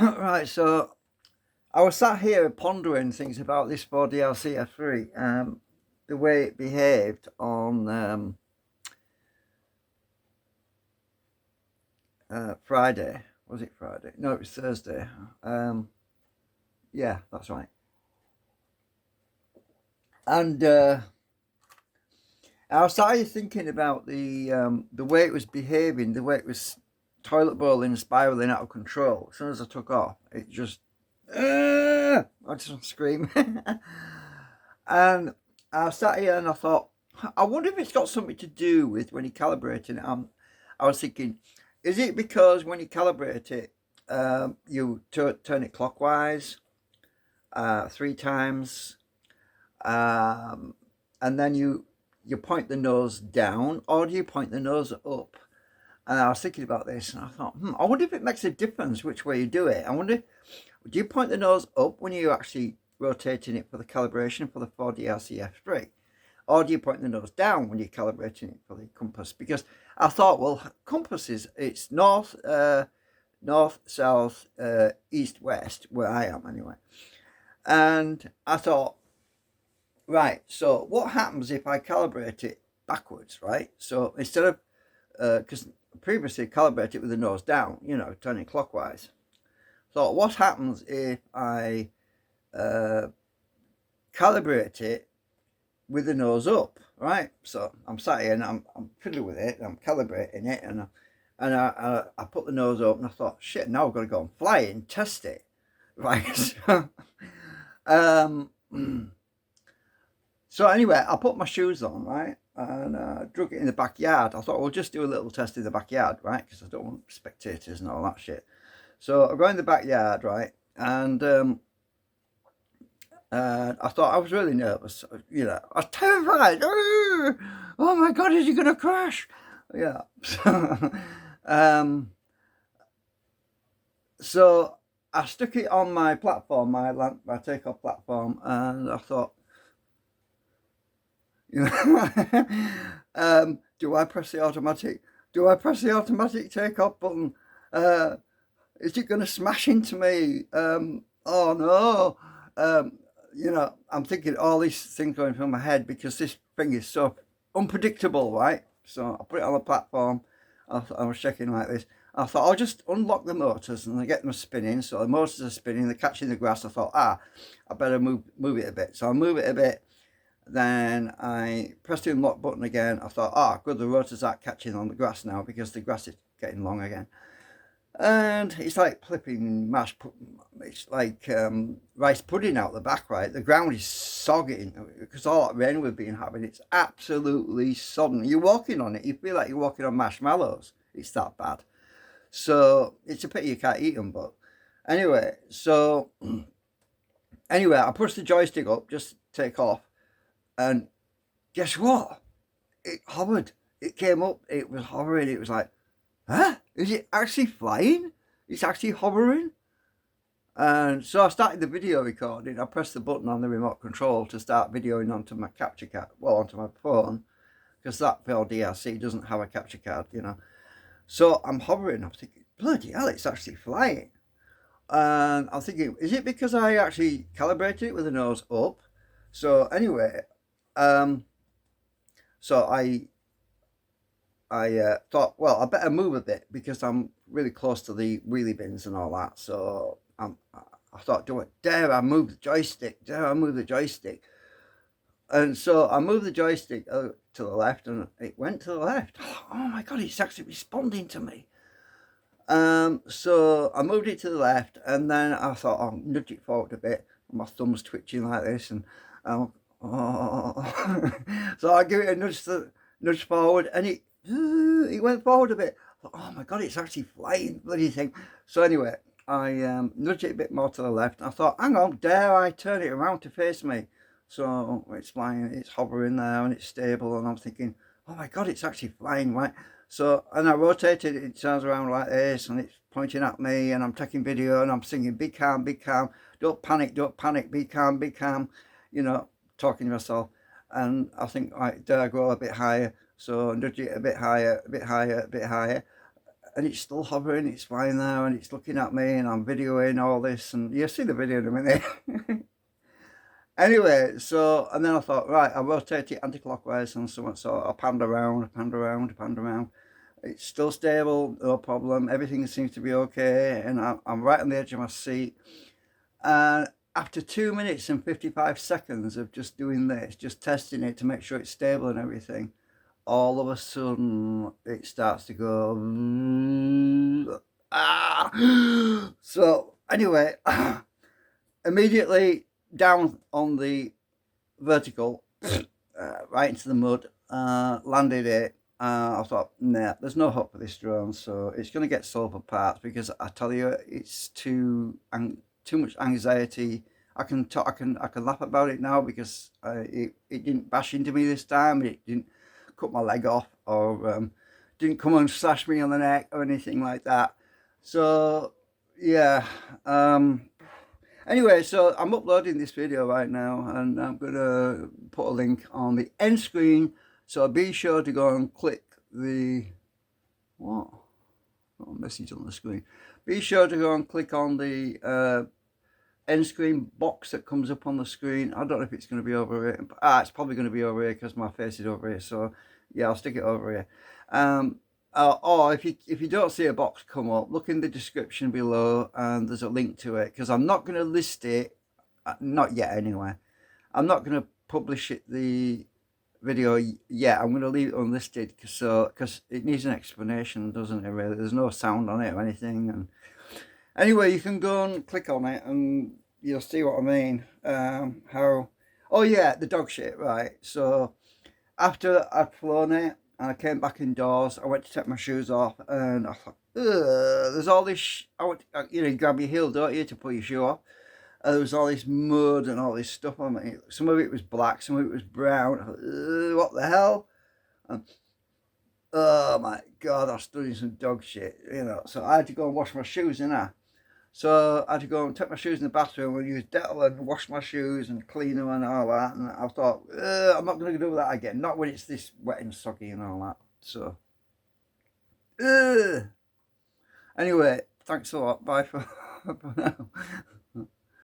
Right, so I was sat here pondering things about this Ford DLC F3, the way it behaved on Friday. Was it Friday? No, it was Thursday. Um, yeah, that's right. And I started thinking about the way it was behaving, the way it was toilet bowling and spiraling out of control. As soon as I took off, it just I just scream. And I sat here and I thought, I wonder if it's got something to do with when you calibrate it. I was thinking, is it because when you calibrate it, you turn it clockwise 3 times, um, and then you point the nose down, or do you point the nose up? And I was thinking about this, and I thought, I wonder if it makes a difference which way you do it. I wonder, do you point the nose up when you're actually rotating it for the calibration for the 4D RCF3? Or do you point the nose down when you're calibrating it for the compass? Because I thought, well, compass it's north, south, east, west, where I am anyway. And I thought, right, so what happens if I calibrate it backwards, right? So instead of, because previously I calibrated it with the nose down, turning clockwise. So what happens if I uh, calibrate it with the nose up, right? So I'm sat here and I'm fiddling with it, I'm calibrating it, and I put the nose up, and I thought, shit, now I've got to go and fly it and test it, right? um, so anyway, I put my shoes on, right, and drug it in the backyard. I thought we'll just do a little test in the backyard, right, because I don't want spectators and all that shit. So I go in the backyard, right, and I thought I was really nervous. I was terrified. Oh my God, is he going to crash? Yeah. um, so I stuck it on my platform, my takeoff platform, and I thought, do I press the automatic? Do I press the automatic takeoff button? Is it going to smash into me? Oh no. I'm thinking all these things going through my head because this thing is so unpredictable, right? So I put it on the platform. I was checking like this. I thought I'll just unlock the motors and I get them spinning. So the motors are spinning, they're catching the grass. I thought, I better move it a bit. So I move it a bit. Then I pressed the unlock button again. I thought, good, the rotors aren't catching on the grass now because the grass is getting long again. And it's like flipping it's like rice pudding out the back, right? The ground is sogging because all that rain we've been having, it's absolutely sodden. You're walking on it, you feel like you're walking on marshmallows. It's that bad. So it's a pity you can't eat them, but anyway, I pushed the joystick up just to take off, and guess what? It hovered. It came up, it was hovering, it was like, huh? Is it actually flying? It's actually hovering? And so I started the video recording. I pressed the button on the remote control to start videoing onto my capture card, onto my phone, because that Ford DRC doesn't have a capture card. So I'm hovering. I'm thinking, bloody hell, it's actually flying. And I'm thinking, is it because I actually calibrated it with the nose up? So anyway, um, so I thought, well, I better move a bit because I'm really close to the wheelie bins and all that. So I thought, dare I move the joystick? Dare I move the joystick? And so I moved the joystick to the left, and it went to the left. Oh my God, it's actually responding to me. So I moved it to the left, and then I thought, I'll nudge it forward a bit. My thumb's twitching like this, and oh. So I give it a nudge forward, and it went forward a bit. I thought, oh my God, it's actually flying, bloody thing. So anyway, I nudged it a bit more to the left. I thought, hang on, dare I turn it around to face me? So it's flying, it's hovering there, and it's stable, and I'm thinking, oh my God, it's actually flying, right? So, and I rotated it, it turns around like this, and it's pointing at me, and I'm taking video, and I'm singing, be calm, don't panic, be calm, talking to myself. And I think, right, dare I go a bit higher? So nudge it a bit higher, a bit higher, a bit higher. and it's still hovering, it's flying there, and it's looking at me, and I'm videoing all this, and you'll see the video in a minute. Anyway, so, and then I thought, right, I'll rotate it anti-clockwise and so on, so I'll pan around, pan around, pan around. It's still stable, no problem, everything seems to be okay, and I'm right on the edge of my seat. And after 2 minutes and 55 seconds of just doing this, just testing it to make sure it's stable and everything, all of a sudden it starts to go, so anyway, immediately down on the vertical, right into the mud, landed it. I thought, nah, there's no hope for this drone, so it's going to get sold for parts, because I tell you, it's too much anxiety. I can laugh about it now, because it didn't bash into me this time. It didn't cut my leg off, or didn't come and slash me on the neck or anything like that. So yeah. Anyway, so I'm uploading this video right now, and I'm gonna put a link on the end screen, so be sure to go and click the what? Got a message on the screen. Be sure to go and click on the end screen box that comes up on the screen. I don't know if it's going to be over here. It's probably going to be over here, because my face is over here, so yeah, I'll stick it over here. Or if you don't see a box come up, look in the description below, and there's a link to it, because I'm not going to list it, not yet anyway. I'm not going to publish the video yet. I'm going to leave it unlisted, because it needs an explanation, doesn't it, really? There's no sound on it or anything. And anyway, you can go and click on it and you'll see what I mean. Oh yeah, the dog shit, right? So after I'd flown it and I came back indoors, I went to take my shoes off, and I thought, there's all this, you grab your heel, don't you, to put your shoe off. There was all this mud and all this stuff on me. Some of it was black, some of it was brown. I thought, what the hell? And, oh my God, I stood in some dog shit, So I had to go and wash my shoes, So I had to go and take my shoes in the bathroom and use Dettol and wash my shoes and clean them and all that. And I thought, I'm not going to do that again. Not when it's this wet and soggy and all that. So, anyway, thanks a lot. Bye for now.